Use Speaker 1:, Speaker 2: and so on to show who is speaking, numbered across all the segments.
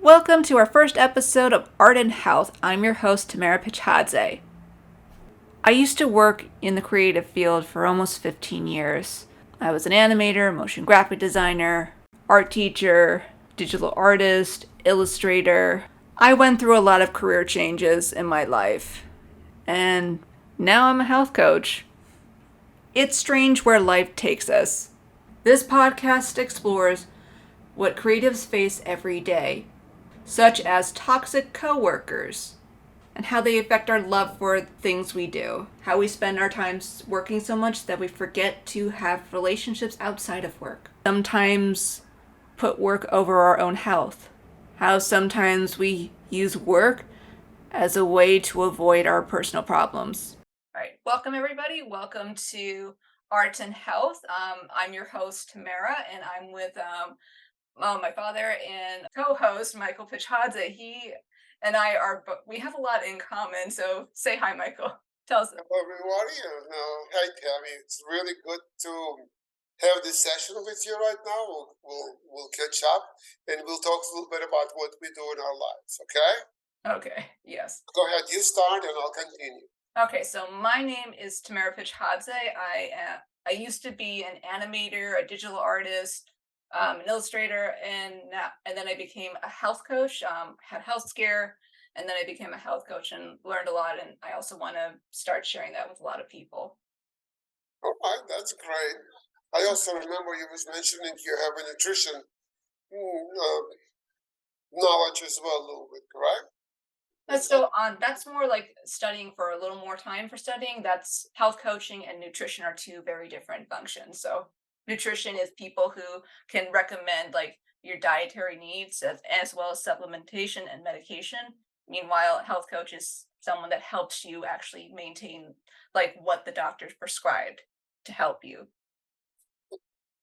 Speaker 1: Welcome to our first episode of Art and Health. I'm your host, Tamara. I used to work in the creative field for almost 15 years. I was an animator, motion graphic designer, art teacher, digital artist, illustrator. I went through a lot of career changes in my life, and now I'm a health coach. It's strange where life takes us. This podcast explores what creatives face every day, such as toxic coworkers, and how they affect our love for things we do. How we spend our time working so much that we forget to have relationships outside of work. Sometimes put work over our own health. How sometimes we use work as a way to avoid our personal problems. All right, welcome everybody. Welcome to Art and Health. I'm your host Tamara, and I'm with my father and co-host Michael Pichadze. He and I are we have a lot in common. So say hi, Michael. Tell us.
Speaker 2: Hello, everybody, and hi, Tammy. It's really good to have this session with you right now. We'll catch up, and we'll talk a little bit about what we do in our lives. Okay?
Speaker 1: Okay. Yes.
Speaker 2: Go ahead. You start, and I'll continue.
Speaker 1: Okay. So my name is Tamara Pichadze. I used to be an animator, a digital artist, an illustrator, and then I became a health coach. Had health scare, and then I became a health coach and learned a lot. And I also want to start sharing that with a lot of people.
Speaker 2: All right, that's great. I also remember you was mentioning you have a nutrition knowledge as well, a little bit, correct? Is that
Speaker 1: That's more like studying for a little more time for studying. That's health coaching and nutrition are two very different functions. So nutrition is people who can recommend like your dietary needs as well as supplementation and medication. Meanwhile, health coach is someone that helps you actually maintain like what the doctor's prescribed to help you.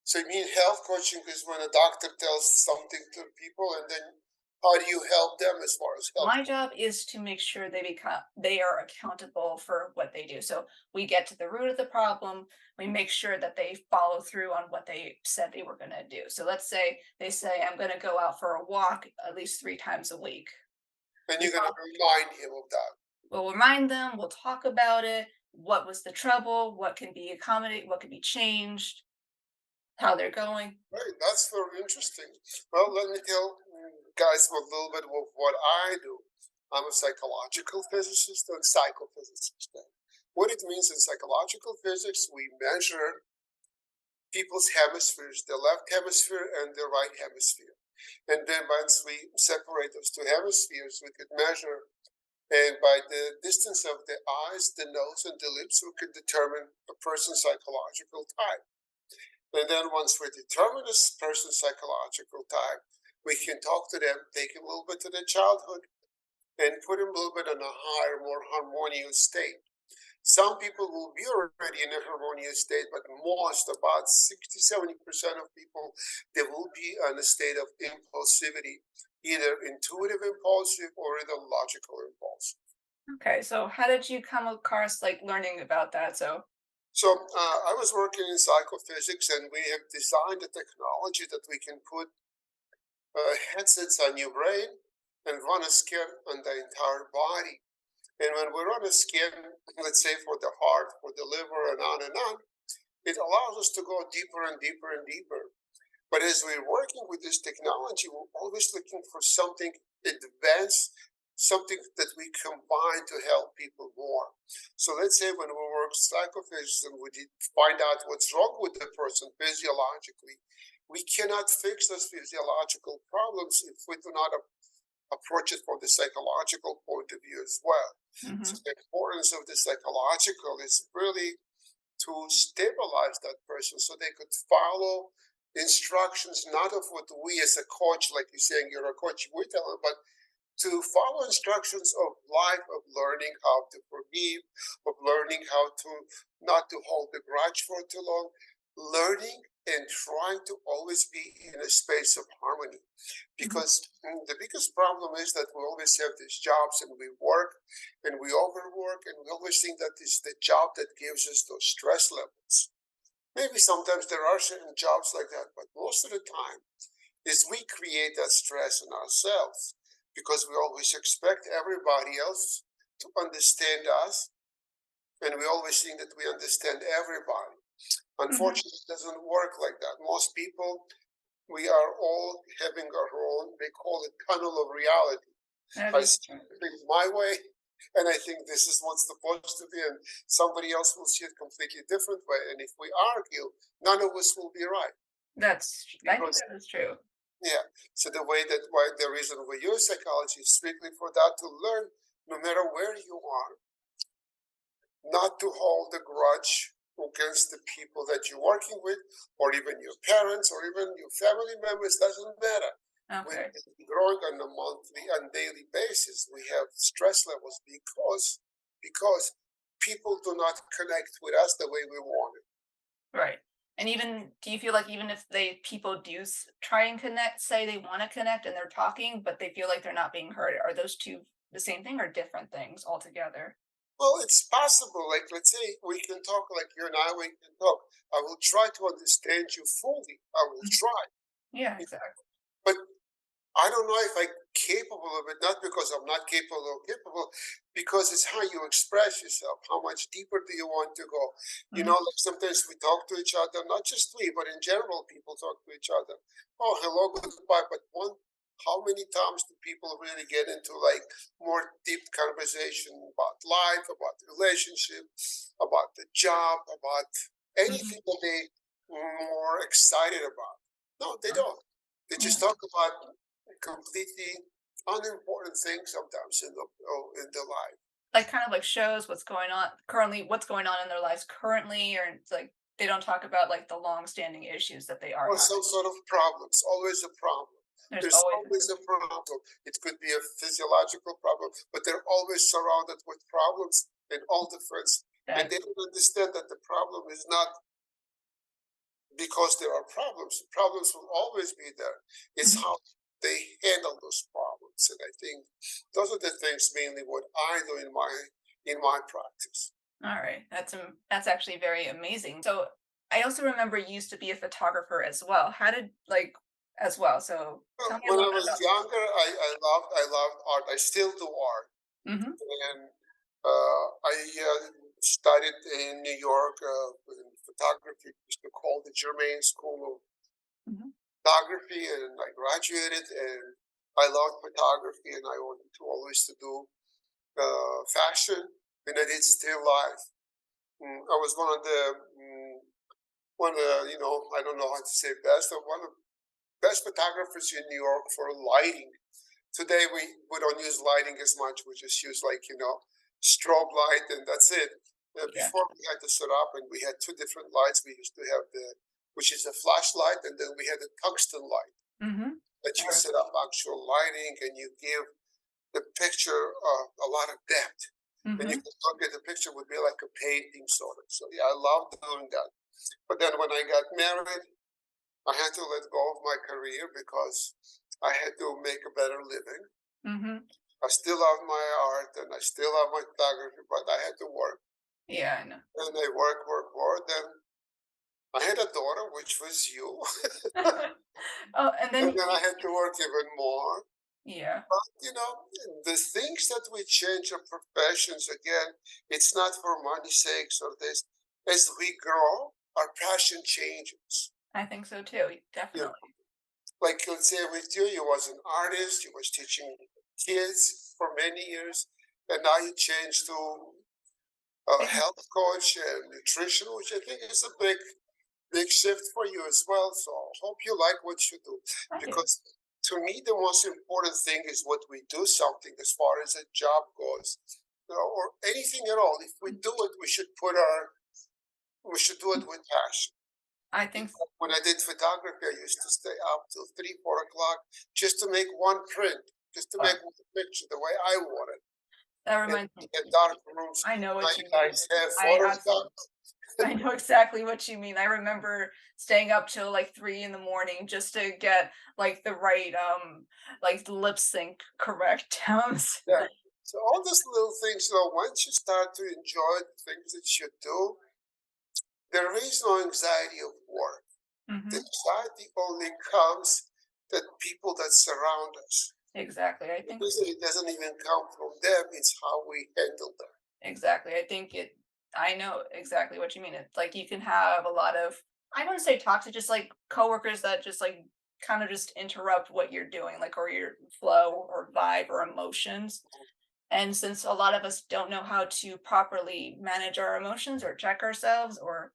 Speaker 2: so? You mean health coaching is when a doctor tells something to people, and then how do you help them as far as health?
Speaker 1: My job is to make sure they are accountable for what they do. So we get to the root of the problem. We make sure that they follow through on what they said they were going to do. So let's say they say I'm going to go out for a walk at least 3 times a week.
Speaker 2: And
Speaker 1: We
Speaker 2: you're gonna
Speaker 1: talk,
Speaker 2: remind him of that.
Speaker 1: we'll remind them. We'll talk about it. What was the trouble? What can be accommodated? What can be changed? How they're going.
Speaker 2: Right, that's very interesting. Well, let me tell guys a little bit of what I do. I'm a psychological physicist and psychophysicist. What it means in psychological physics, we measure people's hemispheres, the left hemisphere and the right hemisphere. And then once we separate those two hemispheres, we could measure, and by the distance of the eyes, the nose, and the lips, we could determine a person's psychological type. And then once we determine this person's psychological type, we can talk to them, take them a little bit to their childhood, and put them a little bit in a higher, more harmonious state. Some people will be already in a harmonious state, but most, about 60-70% of people, they will be in a state of impulsivity, either intuitive impulsive or either logical impulsive.
Speaker 1: Okay. So how did you come across like learning about that? So
Speaker 2: So I was working in psychophysics, and we have designed a technology that we can put headsets on your brain and run a scan on the entire body. And when we run a scan, let's say for the heart, for the liver, and on, it allows us to go deeper and deeper and deeper. But as we're working with this technology, we're always looking for something advanced, something that we combine to help people more. So let's say when we work psychophysics and we find out what's wrong with the person physiologically, we cannot fix those physiological problems if we do not approach it from the psychological point of view as well. So
Speaker 1: mhm.
Speaker 2: the importance of the psychological is really to stabilize that person so they could follow instructions, not of what we as a coach, like you're saying you're a coach, we tell them, but to follow instructions of life, of learning how to forgive, of learning how to not to hold the grudge for too long, learning and trying to always be in a space of harmony.
Speaker 1: Mhm.
Speaker 2: Because the biggest problem is that we always have these jobs and we work and we overwork and we always think that it's the job that gives us those stress levels. Maybe sometimes there are certain jobs like that, but most of the time is we create that stress in ourselves because we always expect everybody else to understand us, and we always think that we understand everybody.
Speaker 1: Hmm.
Speaker 2: Unfortunately, it doesn't work like that. Most people, we are all having our own, they call it tunnel of reality.
Speaker 1: That
Speaker 2: I
Speaker 1: is
Speaker 2: see
Speaker 1: true.
Speaker 2: things my way, and I think this is what's supposed to be, and somebody else will see it completely different way. And if we argue, none of us will be right.
Speaker 1: I think
Speaker 2: Because
Speaker 1: that is true.
Speaker 2: yeah, so the way that why the reason we use psychology is strictly for that to learn, no matter where you are, not to hold a grudge against the people that you're working with, or even your parents, or even your family members, doesn't matter. When
Speaker 1: Okay.
Speaker 2: we're growing on a monthly and daily basis, we have stress levels because people do not connect with us the way we want it.
Speaker 1: Right. And even, do you feel like even if people do try and connect, say they want to connect and they're talking, but they feel like they're not being heard, are those two the same thing or different things altogether?
Speaker 2: Well, it's possible. Like, let's say we can talk like you and I, we can talk. I will try to understand you fully. I will
Speaker 1: Mhm.
Speaker 2: try.
Speaker 1: Yeah, exactly.
Speaker 2: But I don't know if I'm capable of it, not because I'm not capable or capable, because it's how you express yourself. How much deeper do you want to go?
Speaker 1: Hmm.
Speaker 2: Like sometimes we talk to each other, not just we, but in general, people talk to each other. Oh, hello, goodbye. But how many times do people really get into like more deep conversation about life, about the relationship, about the job, about
Speaker 1: Hmm.
Speaker 2: anything that they more excited about? No, they don't. They
Speaker 1: Yeah.
Speaker 2: just talk about completely unimportant things sometimes in the life,
Speaker 1: Like kind of like shows what's going on currently, what's going on in their lives currently, or it's like they don't talk about like the long standing issues that they are
Speaker 2: or some
Speaker 1: having.
Speaker 2: sort of problems. Always a problem.
Speaker 1: There's
Speaker 2: There's
Speaker 1: always
Speaker 2: always a problem. It could be a physiological problem, but they're always surrounded with problems in all different. And
Speaker 1: that.
Speaker 2: they don't understand that the problem is not because there are problems. Problems will always be there. It's
Speaker 1: Mhm.
Speaker 2: how they handle those problems. And I think those are the things mainly what I do in my practice.
Speaker 1: All right. That's actually very amazing. So I also remember you used to be a photographer as well. How did like as well? So tell
Speaker 2: Well,
Speaker 1: me a
Speaker 2: when
Speaker 1: little
Speaker 2: I
Speaker 1: bit
Speaker 2: was
Speaker 1: about.
Speaker 2: younger, I loved art. I still do art,
Speaker 1: Mhm.
Speaker 2: and I studied in New York in photography. Used to call the Germain School of
Speaker 1: Mhm.
Speaker 2: Photography, and I graduated. And I loved photography, and I wanted to always to do fashion, and I did still life. I was one of the I don't know how to say best, but one of the best photographers in New York for lighting. Today we don't use lighting as much. We just use like strobe light, and that's it.
Speaker 1: Yeah.
Speaker 2: Before we had to set up, and we had two different lights. We used to have which is a flashlight, and then we had a tungsten light
Speaker 1: Mhm.
Speaker 2: that you
Speaker 1: Or
Speaker 2: set up actual lighting, and you give the picture a lot of depth. And you
Speaker 1: mhm.
Speaker 2: can look at the picture would be like a painting sort of. So yeah, I love doing that. But then when I got married, I had to let go of my career because I had to make a better living.
Speaker 1: Mhm.
Speaker 2: I still love my art and I still love my photography, but I had to work.
Speaker 1: Yeah, I know.
Speaker 2: And I work. Then I had a daughter, which was you.
Speaker 1: Oh, and
Speaker 2: And
Speaker 1: then
Speaker 2: then I had to work even more.
Speaker 1: yeah.
Speaker 2: But the things that we change our professions again, it's not for money's sakes or this. As we grow, our passion changes.
Speaker 1: I think so too.
Speaker 2: You know,
Speaker 1: Definitely.
Speaker 2: like let's say with you, you was an artist, you was teaching kids for many years, and now you change to a
Speaker 1: And
Speaker 2: health coach and nutrition, which I think is a big shift for you as well. So hope you like what you do,
Speaker 1: I do.
Speaker 2: because to me the most important thing is what we do something as far as a job goes, or anything at all. If we do it, we should do it with passion.
Speaker 1: I think
Speaker 2: When I did photography, I used to stay up till 3, 4 o'clock just to make one print, just to make one picture the way I wanted.
Speaker 1: that
Speaker 2: And
Speaker 1: reminds me.
Speaker 2: in dark rooms,
Speaker 1: I know
Speaker 2: now
Speaker 1: what
Speaker 2: you
Speaker 1: you mean.
Speaker 2: guys have
Speaker 1: I absolutely.
Speaker 2: Photoshop.
Speaker 1: I know exactly what you mean. I remember staying up till like 3 in the morning just to get like the right like lip sync correct.
Speaker 2: Yeah. So all those little things, once you start to enjoy the things that you do, there is no anxiety of work. The
Speaker 1: Mhm.
Speaker 2: anxiety only comes that people that surround us.
Speaker 1: Exactly. I think
Speaker 2: It doesn't even come from them, it's how we handle them.
Speaker 1: exactly. I know exactly what you mean. It's like you can have a lot of, I wouldn't say toxic, just like coworkers that just like kind of just interrupt what you're doing, like or your flow or vibe or emotions. And since a lot of us don't know how to properly manage our emotions or check ourselves or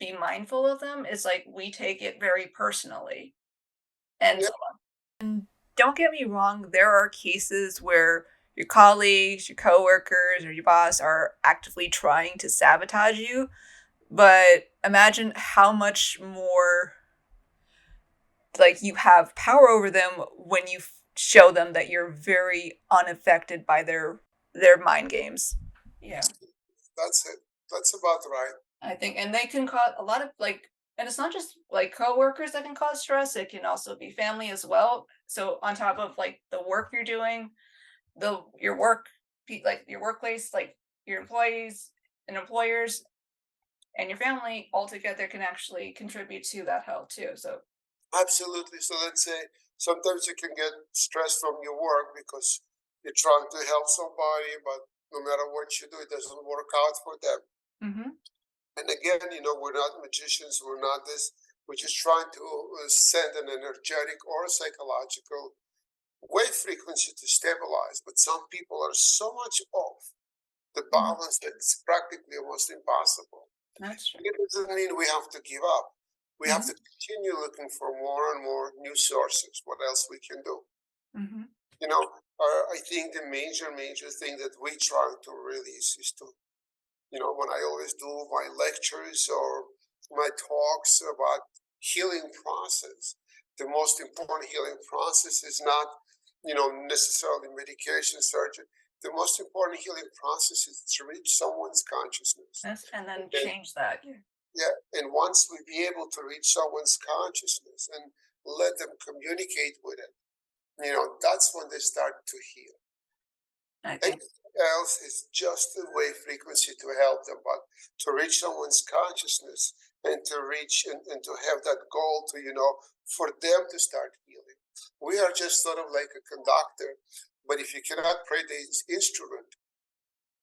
Speaker 1: be mindful of them, it's like we take it very personally. And
Speaker 2: Yeah,
Speaker 1: so and don't get me wrong, there are cases where your colleagues, your coworkers, or your boss are actively trying to sabotage you, but imagine how much more like you have power over them when you show them that you're very unaffected by their mind games. Yeah.
Speaker 2: that's it. That's about right.
Speaker 1: I think, and they can cause a lot of like, and it's not just like coworkers that can cause stress. It can also be family as well. So on top of like the work you're doing, the your work, like your workplace, like your employees and employers and your family all together can actually contribute to that health too. So
Speaker 2: Absolutely. So let's say sometimes you can get stress from your work because you're trying to help somebody, but no matter what you do, it doesn't work out for them.
Speaker 1: hmm
Speaker 2: And again, we're not magicians, we're not this. We're just trying to send an energetic or psychological wave frequency to stabilize. But some people are so much off the
Speaker 1: hmm
Speaker 2: balance that it's practically almost impossible.
Speaker 1: that's true.
Speaker 2: It doesn't mean we have to give up. We have
Speaker 1: hmm
Speaker 2: to continue looking for more and more new sources. What else we can do?
Speaker 1: hmm
Speaker 2: I think the major thing that we try to release is to, when I always do my lectures or my talks about healing process, the most important healing process is not, necessarily medication surgery. The most important healing process is to reach someone's consciousness.
Speaker 1: That's and then
Speaker 2: And
Speaker 1: change that. Yeah.
Speaker 2: yeah, and once we be able to reach someone's consciousness and let them communicate with it, that's when they start to heal.
Speaker 1: I think
Speaker 2: Anything else is just a wave frequency to help them, but to reach someone's consciousness and to reach and to have that goal to, for them to start healing. We are just sort of like a conductor, but if you cannot play the instrument,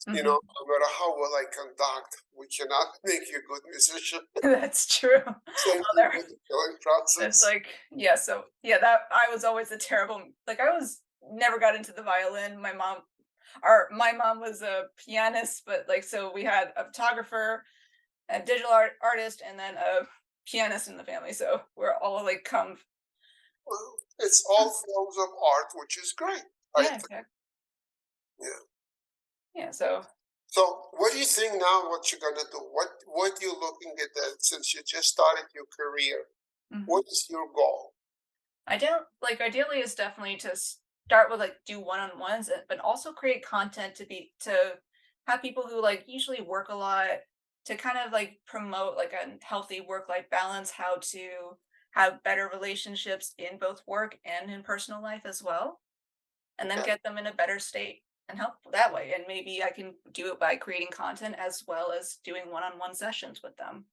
Speaker 1: hmm
Speaker 2: no matter how well I conduct, we cannot make you a good musician.
Speaker 1: that's true.
Speaker 2: Same
Speaker 1: Well,
Speaker 2: thing with the healing
Speaker 1: it's
Speaker 2: process.
Speaker 1: like, yeah, so yeah, that I was always a terrible like I was never got into the violin. My mom was a pianist, but like so we had a photographer, a artist, and then a pianist in the family. So we're all like come
Speaker 2: Well, it's all forms of art, which is great. I
Speaker 1: yeah,
Speaker 2: think.
Speaker 1: exactly.
Speaker 2: Yeah.
Speaker 1: Yeah, so
Speaker 2: So, what do you think now? What you're gonna do? What you looking at that since you just started your career?
Speaker 1: mhm.
Speaker 2: What is your goal?
Speaker 1: I don't like ideally is definitely to start with like do one-on-ones but also create content to have people who like usually work a lot to kind of like promote like a healthy work-life balance, how to have better relationships in both work and in personal life as well, and then
Speaker 2: Yeah,
Speaker 1: get them in a better state and help that way. And maybe I can do it by creating content as well as doing one-on-one sessions with them.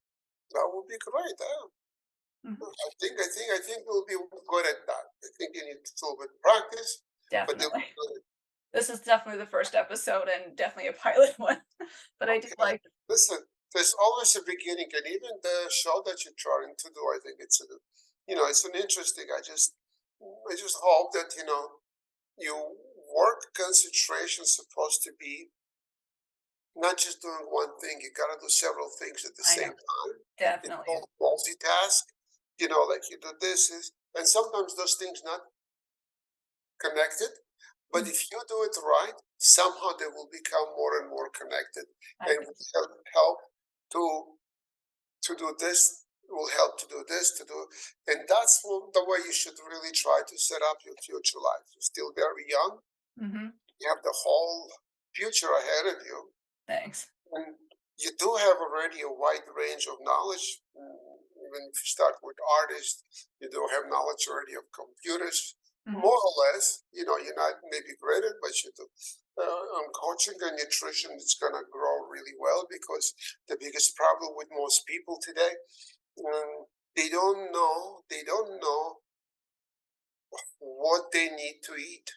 Speaker 2: that would be great. Yeah.
Speaker 1: Mhm.
Speaker 2: I think we'll be good at that. I think you need a little bit of practice, but you'll
Speaker 1: Definitely.
Speaker 2: be good.
Speaker 1: This is definitely the first episode and definitely a pilot one, but I do
Speaker 2: Okay.
Speaker 1: like
Speaker 2: Listen, there's always a beginning, and even the show that you're trying to do, I think it's an interesting. I just hope that your work concentration is supposed to be not just doing one thing. You got to do several things at the
Speaker 1: I know,
Speaker 2: same time. It's
Speaker 1: definitely.
Speaker 2: called multitask. Like you do this is, and sometimes those things not connected. But
Speaker 1: Mm,
Speaker 2: if you do it right, somehow they will become more and more connected,
Speaker 1: I
Speaker 2: and
Speaker 1: think
Speaker 2: will help to do this. Will help to do this to do, and that's the way you should really try to set up your future life. You're still very young.
Speaker 1: mhm,
Speaker 2: You have the whole future ahead of you.
Speaker 1: thanks.
Speaker 2: And you do have already a wide range of knowledge. Even if you start with artists, you do have knowledge already of computers,
Speaker 1: Mhm,
Speaker 2: more or less. You're not maybe great at, but you do. On coaching and nutrition, it's going to grow really well because the biggest problem with most people today, um, they don't know what they need to eat.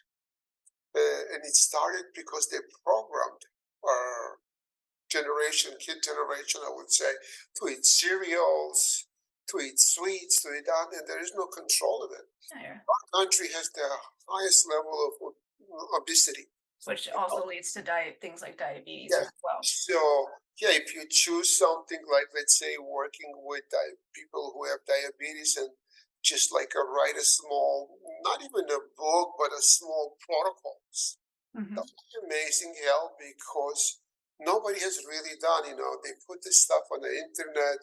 Speaker 2: And it started because they programmed our kid generation, I would say, to eat cereals, to eat sweets, to eat that, and there is no control of it.
Speaker 1: Yeah.
Speaker 2: Our country has the highest level of obesity.
Speaker 1: Which
Speaker 2: You know?
Speaker 1: also leads to things like diabetes
Speaker 2: Yeah.
Speaker 1: as well.
Speaker 2: So yeah, if you choose something like, let's say, working with people who have diabetes, and just like write a small, not even a book, but a small protocols, that
Speaker 1: Hmm.
Speaker 2: would be amazing help, because nobody has really done. They put this stuff on the internet,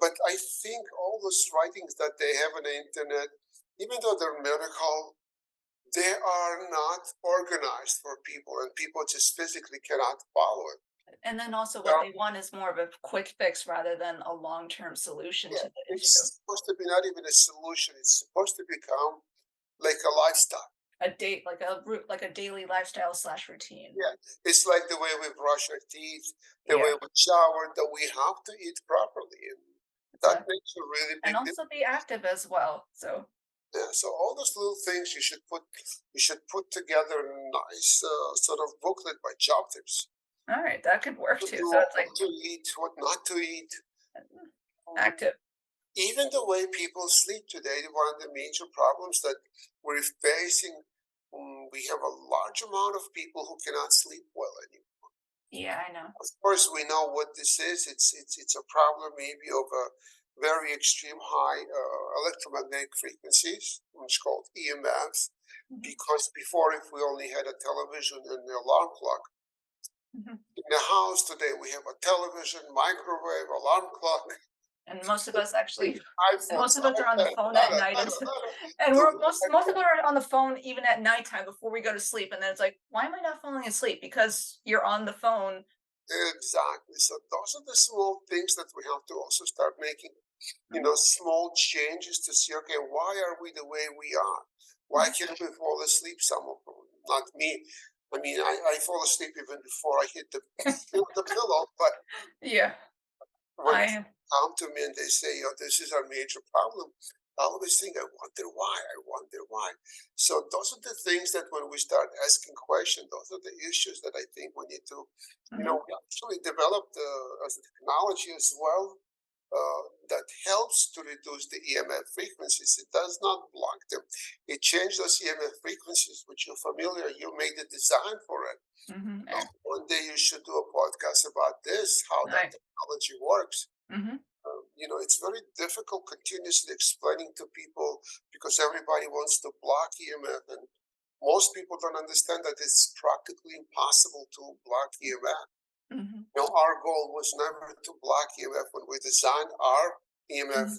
Speaker 2: but I think all those writings that they have on the internet, even though they're medical, they are not organized for people, and people just physically cannot follow it.
Speaker 1: And then also what
Speaker 2: Now,
Speaker 1: they want is more of a quick fix rather than a long-term solution
Speaker 2: yeah,
Speaker 1: to the issue.
Speaker 2: it's supposed to be not even a solution. It's supposed to become like a lifestyle.
Speaker 1: A date like a daily lifestyle slash routine.
Speaker 2: Yeah, it's like the way we brush our teeth, the way
Speaker 1: Yeah,
Speaker 2: we shower, that we have to eat properly, and that
Speaker 1: exactly.
Speaker 2: makes a really
Speaker 1: And
Speaker 2: big difference.
Speaker 1: also be active as well. So,
Speaker 2: Yeah, so all those little things you should put together in a nice sort of booklet by job tips.
Speaker 1: all right, that could work
Speaker 2: To
Speaker 1: too.
Speaker 2: do,
Speaker 1: So it's
Speaker 2: what
Speaker 1: like
Speaker 2: to eat, what not to eat. Um,
Speaker 1: active.
Speaker 2: Even the way people sleep today, one of the major problems that we're facing, we have a large amount of people who cannot sleep well anymore.
Speaker 1: Yeah, I know.
Speaker 2: Of course, we know what this is. It's a problem maybe of a very extreme high electromagnetic frequencies, which is called EMFs.
Speaker 1: Hmm.
Speaker 2: Because before, if we only had a television and an alarm clock,
Speaker 1: Hmm.
Speaker 2: in the house today we have a television, microwave, alarm clock,
Speaker 1: And most of us actually,
Speaker 2: iPhones,
Speaker 1: most of us are on the
Speaker 2: iPad,
Speaker 1: phone at
Speaker 2: nada,
Speaker 1: night,
Speaker 2: nada, nada,
Speaker 1: and
Speaker 2: to
Speaker 1: we're
Speaker 2: the
Speaker 1: most of us are on the phone even at nighttime before we go to sleep. And then it's like, why am I not falling asleep? Because you're on the phone.
Speaker 2: exactly. So those are the small things that we have to also start making,
Speaker 1: Mhm,
Speaker 2: small changes to see, okay, why are we the way we are? Why
Speaker 1: mhm.
Speaker 2: can't we fall asleep? Some of them, not me. I mean, I fall asleep even before I hit the pillow, but
Speaker 1: Yeah,
Speaker 2: when
Speaker 1: I.
Speaker 2: people come to me and they say, this is our major problem, I always think, I wonder why. So those are the things that when we start asking questions, those are the issues that I think we need to,
Speaker 1: Mhm,
Speaker 2: we actually developed as a technology as well, that helps to reduce the EMF frequencies. It does not block them. It changes those EMF frequencies, which you're familiar, you made the design for it.
Speaker 1: mhm, yeah,
Speaker 2: One day you should do a podcast about this, how that
Speaker 1: right,
Speaker 2: technology works.
Speaker 1: mhm,
Speaker 2: It's very difficult continuously explaining to people, because everybody wants to block EMF, and most people don't understand that it's practically impossible to block EMF.
Speaker 1: mhm,
Speaker 2: Our goal was never to block EMF. When we designed our EMF
Speaker 1: mhm,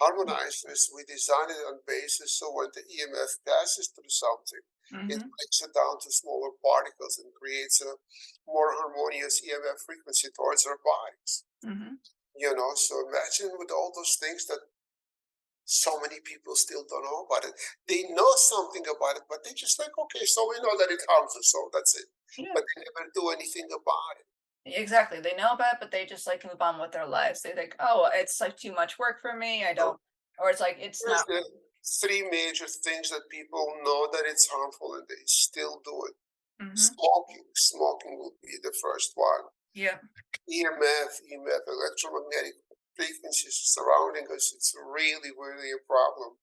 Speaker 2: harmonizers, we designed it on basis so when the EMF passes through something, it
Speaker 1: mhm,
Speaker 2: breaks it down to smaller particles and creates a more harmonious EMF frequency towards our bodies.
Speaker 1: mhm.
Speaker 2: So imagine with all those things that so many people still don't know about it. They know something about it, but they just like, okay, so we know that it harms us, so that's it.
Speaker 1: Yeah,
Speaker 2: But they never do anything about it.
Speaker 1: exactly. They know about it, but they just like move on with their lives. They think, oh, it's like too much work for me. I
Speaker 2: So
Speaker 1: don't, or it's like it's
Speaker 2: here's
Speaker 1: not.
Speaker 2: the three major things that people know that it's harmful and they still do it.
Speaker 1: Mhm,
Speaker 2: Smoking will be the first one.
Speaker 1: yeah,
Speaker 2: EMF, electromagnetic frequencies surrounding us. It's really, really a problem.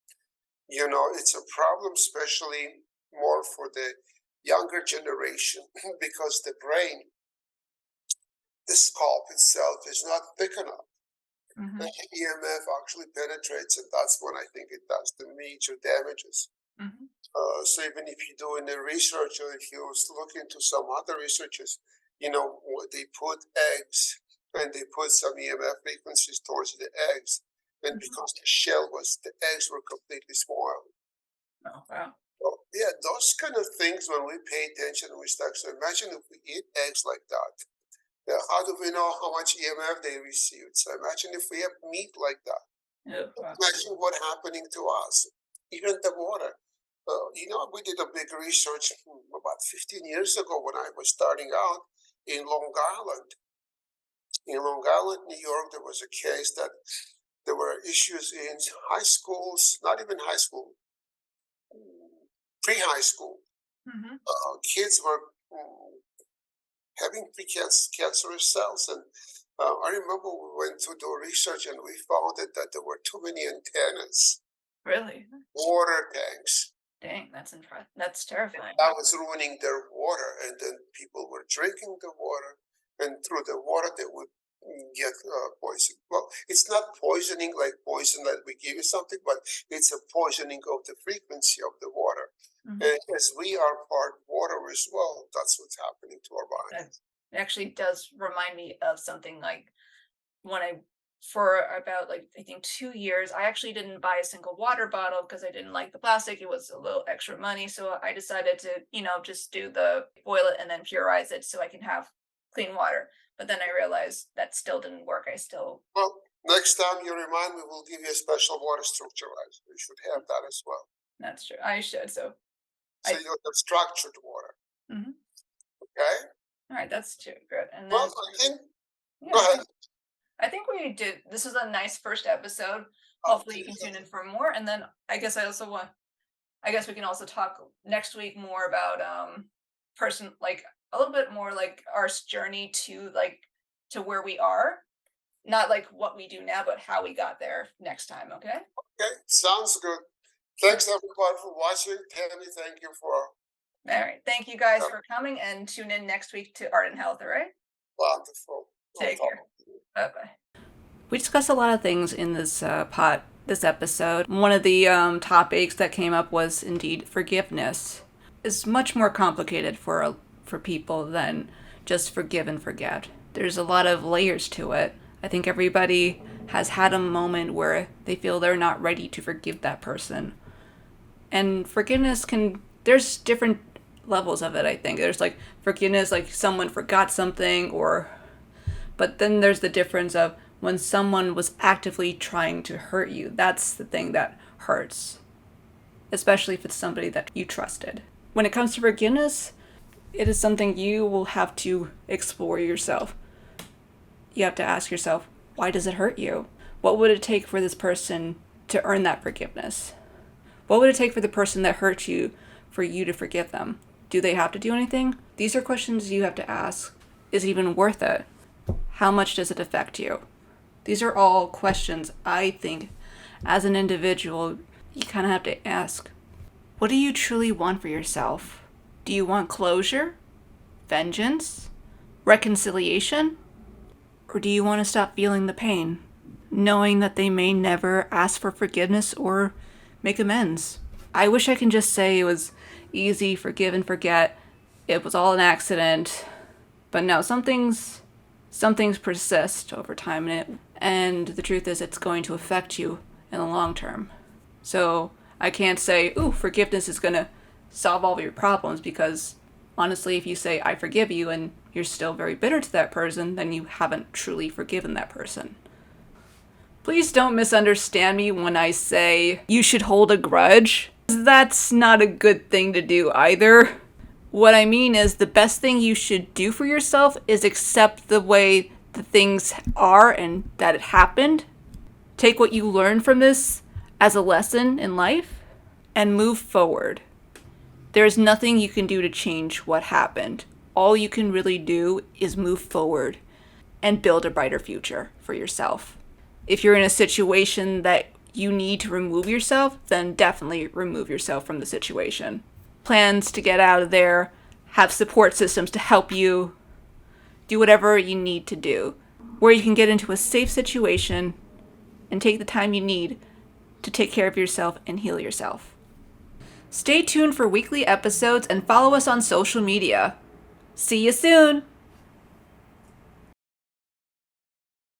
Speaker 2: It's a problem, especially more for the younger generation, because the brain, the scalp itself, is not thick enough. The
Speaker 1: mhm,
Speaker 2: EMF actually penetrates, and that's when I think it does the major damages.
Speaker 1: mhm,
Speaker 2: So even if you do any research, or if you look into some other researches, they put eggs and they put some EMF frequencies towards the eggs, and
Speaker 1: mhm.
Speaker 2: because the eggs were completely spoiled.
Speaker 1: Oh wow.
Speaker 2: Well, yeah, those kind of things, when we pay attention and we start. So imagine if we eat eggs like that. Yeah, how do we know how much EMF they received? So imagine if we have meat like that.
Speaker 1: Yeah, wow.
Speaker 2: Imagine what happening to us. Even the water. We did a big research about 15 years ago when I was starting out in Long Island. In Long Island, New York, there was a case that there were issues in high schools, not even high school, pre-high school,
Speaker 1: Hmm.
Speaker 2: kids were having precancerous cells. And I remember we went to do research and we found that there were too many antennas,
Speaker 1: Really?
Speaker 2: water tanks.
Speaker 1: Dang, that's terrifying.
Speaker 2: That was ruining their water. And then people were drinking the water, and through the water, they would get poison. Well, it's not poisoning like poison that we give you something, but it's a poisoning of the frequency of the water.
Speaker 1: Hmm.
Speaker 2: And as we are part water as well, that's what's happening to our body.
Speaker 1: That actually does remind me of something like when for about like I think 2 years, I actually didn't buy a single water bottle because I didn't like the plastic. It was a little extra money, so I decided to, just do the boil it and then purize it so I can have clean water. But then I realized that still didn't work. I still
Speaker 2: Well, next time you remind me, we'll give you a special water structurized. You should have that as well.
Speaker 1: That's true. I should. So
Speaker 2: So
Speaker 1: I.
Speaker 2: you'll have structured water.
Speaker 1: Mhm.
Speaker 2: Okay?
Speaker 1: All right, that's too good. And
Speaker 2: Well,
Speaker 1: then
Speaker 2: I think,
Speaker 1: yeah,
Speaker 2: go
Speaker 1: I
Speaker 2: ahead.
Speaker 1: think I think we did. This was a nice first episode.
Speaker 2: Oh,
Speaker 1: Hopefully, you can
Speaker 2: geez.
Speaker 1: tune in for more. And then I guess we can also talk next week more about person like a little bit more like our journey to to where we are, not like what we do now, but how we got there next time. Okay.
Speaker 2: Okay, sounds good.
Speaker 1: All
Speaker 2: Thanks everybody for watching. Tammy, thank you for
Speaker 1: right. Thank you guys
Speaker 2: uh,
Speaker 1: for coming and tune in next week to Art and Health. All right.
Speaker 2: wonderful. No
Speaker 1: Take care.
Speaker 2: problem.
Speaker 1: Bye bye. We discussed a lot of things in this episode. One of the topics that came up was indeed forgiveness. It's much more complicated for people than just forgive and forget. There's a lot of layers to it. I think everybody has had a moment where they feel they're not ready to forgive that person. And forgiveness there's different levels of it, I think. There's like forgiveness, like someone forgot something, but then there's the difference of when someone was actively trying to hurt you. That's the thing that hurts, especially if it's somebody that you trusted. When it comes to forgiveness, it is something you will have to explore yourself. You have to ask yourself, why does it hurt you? What would it take for this person to earn that forgiveness? What would it take for the person that hurt you for you to forgive them? Do they have to do anything? These are questions you have to ask. Is it even worth it? How much does it affect you? These are all questions I think as an individual you kind of have to ask. What do you truly want for yourself? Do you want closure? Vengeance? Reconciliation? Or do you want to stop feeling the pain, knowing that they may never ask for forgiveness or make amends? I wish I can just say it was easy, forgive and forget. It was all an accident. But no, some things persist over time, and the truth is it's going to affect you in the long term. So I can't say, ooh, forgiveness is going to solve all of your problems, because honestly, if you say, I forgive you, and you're still very bitter to that person, then you haven't truly forgiven that person. Please don't misunderstand me when I say you should hold a grudge. That's not a good thing to do either. What I mean is the best thing you should do for yourself is accept the way the things are and that it happened. Take what you learned from this as a lesson in life and move forward. There's nothing you can do to change what happened. All you can really do is move forward and build a brighter future for yourself. If you're in a situation that you need to remove yourself, then definitely remove yourself from the situation. Plans to get out of there, have support systems to help you, do whatever you need to do, where you can get into a safe situation and take the time you need to take care of yourself and heal yourself. Stay tuned for weekly episodes and follow us on social media. See you soon!